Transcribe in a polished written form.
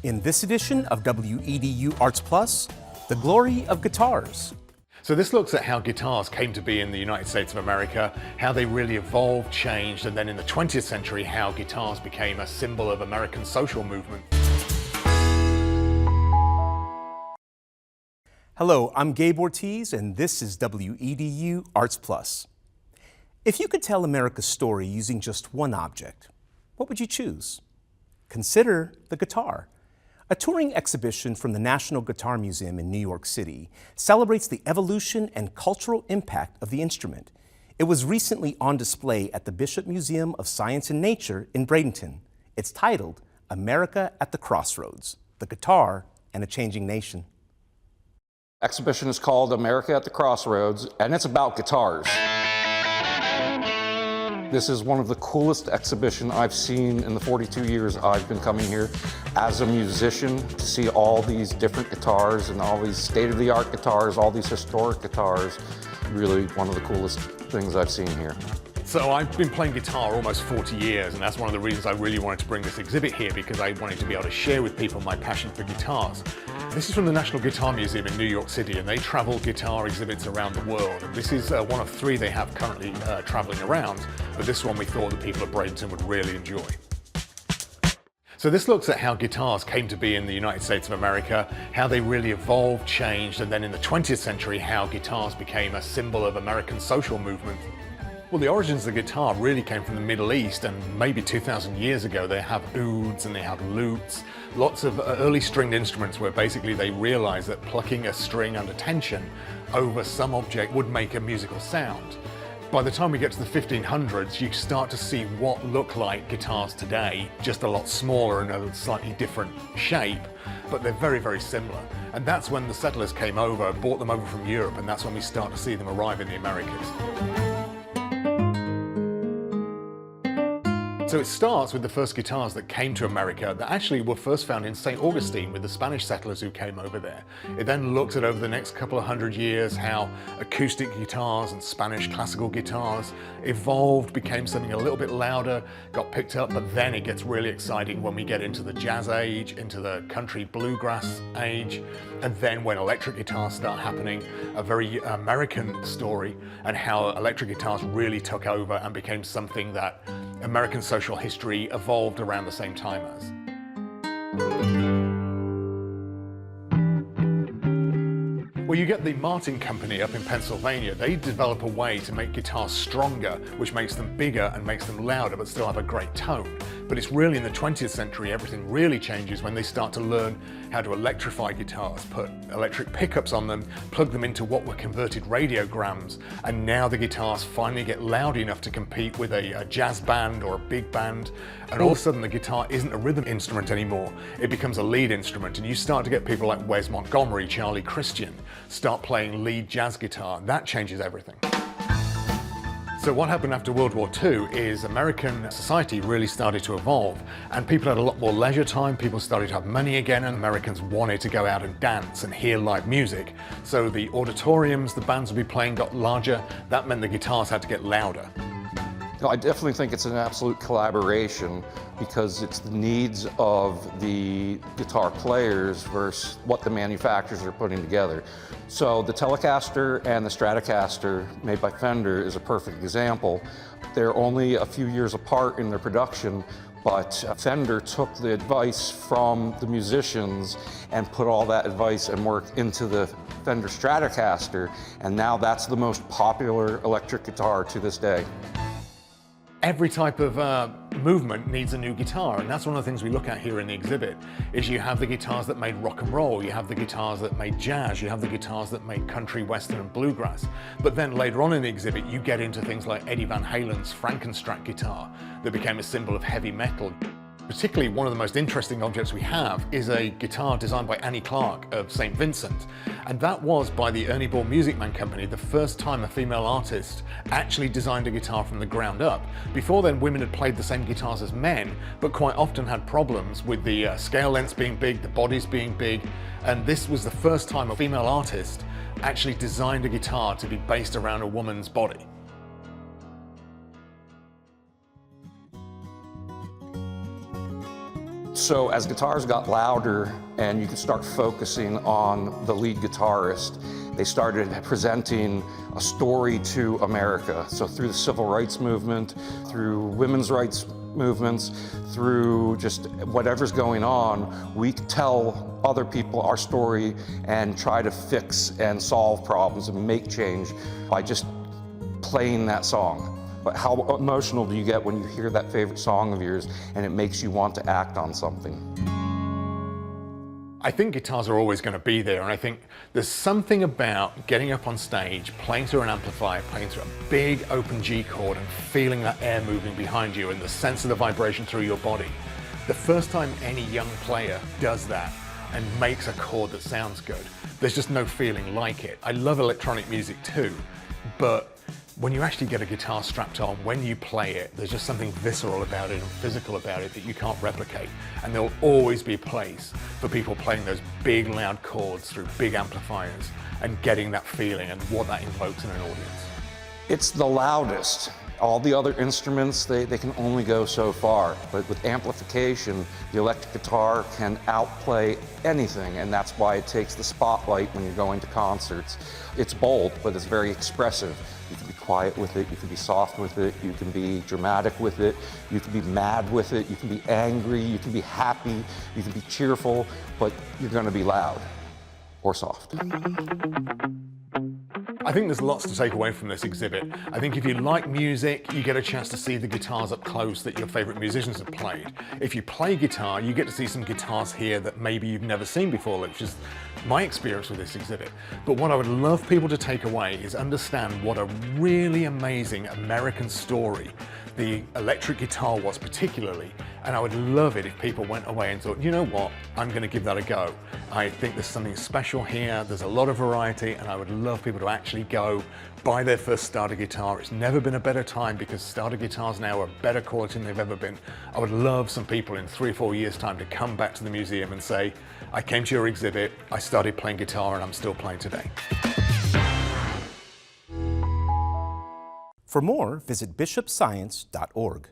In this edition of WEDU Arts Plus, the glory of guitars. So this looks at how guitars came to be in the United States of America, how they really evolved, changed, and then in the 20th century, how guitars became a symbol of American social movement. Hello, I'm Gabe Ortiz, and this is WEDU Arts Plus. If you could tell America's story using just one object, what would you choose? Consider the guitar. A touring exhibition from the National Guitar Museum in New York City celebrates the evolution and cultural impact of the instrument. It was recently on display at the Bishop Museum of Science and Nature in Bradenton. It's titled America at the Crossroads, the Guitar and a Changing Nation. Exhibition is called America at the Crossroads, and it's about guitars. This is one of the coolest exhibitions I've seen in the 42 years I've been coming here as a musician, to see all these different guitars and all these state-of-the-art guitars, all these historic guitars. Really one of the coolest things I've seen here. So I've been playing guitar almost 40 years, and that's one of the reasons I really wanted to bring this exhibit here, because I wanted to be able to share with people my passion for guitars. This is from the National Guitar Museum in New York City, and they travel guitar exhibits around the world. And this is one of three they have currently traveling around, but this one we thought the people of Bradenton would really enjoy. So this looks at how guitars came to be in the United States of America, how they really evolved, changed, and then in the 20th century, how guitars became a symbol of American social movement. Well, the origins of the guitar really came from the Middle East, and maybe 2,000 years ago they have ouds and they have lutes, lots of early stringed instruments where basically they realized that plucking a string under tension over some object would make a musical sound. By the time we get to the 1500s, you start to see what look like guitars today, just a lot smaller and a slightly different shape, but they're very, very similar. And that's when the settlers came over, brought them over from Europe, and that's when we start to see them arrive in the Americas. So it starts with the first guitars that came to America that actually were first found in St. Augustine with the Spanish settlers who came over there. It then looks at over the next couple of hundred years how acoustic guitars and Spanish classical guitars evolved, became something a little bit louder, got picked up, but then it gets really exciting when we get into the jazz age, into the country bluegrass age, and then when electric guitars start happening, a very American story, and how electric guitars really took over and became something that American social history evolved around the same time as. Well, you get the Martin Company up in Pennsylvania. They develop a way to make guitars stronger, which makes them bigger and makes them louder, but still have a great tone. But it's really in the 20th century, everything really changes when they start to learn how to electrify guitars, put electric pickups on them, plug them into what were converted radiograms, and now the guitars finally get loud enough to compete with a jazz band or a big band, and all of a sudden the guitar isn't a rhythm instrument anymore, it becomes a lead instrument, and you start to get people like Wes Montgomery, Charlie Christian, start playing lead jazz guitar. That changes everything. So what happened after World War II is American society really started to evolve, and people had a lot more leisure time, people started to have money again, and Americans wanted to go out and dance and hear live music. So the auditoriums the bands would be playing got larger. That meant the guitars had to get louder. I definitely think it's an absolute collaboration, because it's the needs of the guitar players versus what the manufacturers are putting together. So the Telecaster and the Stratocaster, made by Fender, is a perfect example. They're only a few years apart in their production, but Fender took the advice from the musicians and put all that advice and work into the Fender Stratocaster, and now that's the most popular electric guitar to this day. Every type of movement needs a new guitar, and that's one of the things we look at here in the exhibit, is you have the guitars that made rock and roll, you have the guitars that made jazz, you have the guitars that made country, western, and bluegrass. But then later on in the exhibit, you get into things like Eddie Van Halen's Frankenstrat guitar that became a symbol of heavy metal. Particularly, one of the most interesting objects we have is a guitar designed by Annie Clark of St. Vincent. And that was, by the Ernie Ball Music Man Company, the first time a female artist actually designed a guitar from the ground up. Before then, women had played the same guitars as men, but quite often had problems with the scale lengths being big, the bodies being big. And this was the first time a female artist actually designed a guitar to be based around a woman's body. So as guitars got louder and you could start focusing on the lead guitarist, they started presenting a story to America. So through the civil rights movement, through women's rights movements, through just whatever's going on, we tell other people our story and try to fix and solve problems and make change by just playing that song. But how emotional do you get when you hear that favorite song of yours and it makes you want to act on something? I think guitars are always going to be there, and I think there's something about getting up on stage, playing through an amplifier, playing through a big open G chord and feeling that air moving behind you and the sense of the vibration through your body. The first time any young player does that and makes a chord that sounds good, there's just no feeling like it. I love electronic music too, but when you actually get a guitar strapped on, when you play it, there's just something visceral about it and physical about it that you can't replicate. And there'll always be a place for people playing those big loud chords through big amplifiers and getting that feeling and what that invokes in an audience. It's the loudest. All the other instruments, they can only go so far. But with amplification, the electric guitar can outplay anything, and that's why it takes the spotlight when you're going to concerts. It's bold, but it's very expressive. You can be quiet with it, you can be soft with it, you can be dramatic with it, you can be mad with it, you can be angry, you can be happy, you can be cheerful, but you're going to be loud or soft. I think there's lots to take away from this exhibit. I think if you like music, you get a chance to see the guitars up close that your favorite musicians have played. If you play guitar, you get to see some guitars here that maybe you've never seen before, which is my experience with this exhibit. But what I would love people to take away is understand what a really amazing American story the electric guitar was particularly, and I would love it if people went away and thought, you know what, I'm going to give that a go. I think there's something special here, there's a lot of variety, and I would love people to actually go buy their first starter guitar. It's never been a better time because starter guitars now are better quality than they've ever been. I would love some people in 3 or 4 years' time to come back to the museum and say, I came to your exhibit, I started playing guitar, and I'm still playing today. For more, visit bishopscience.org.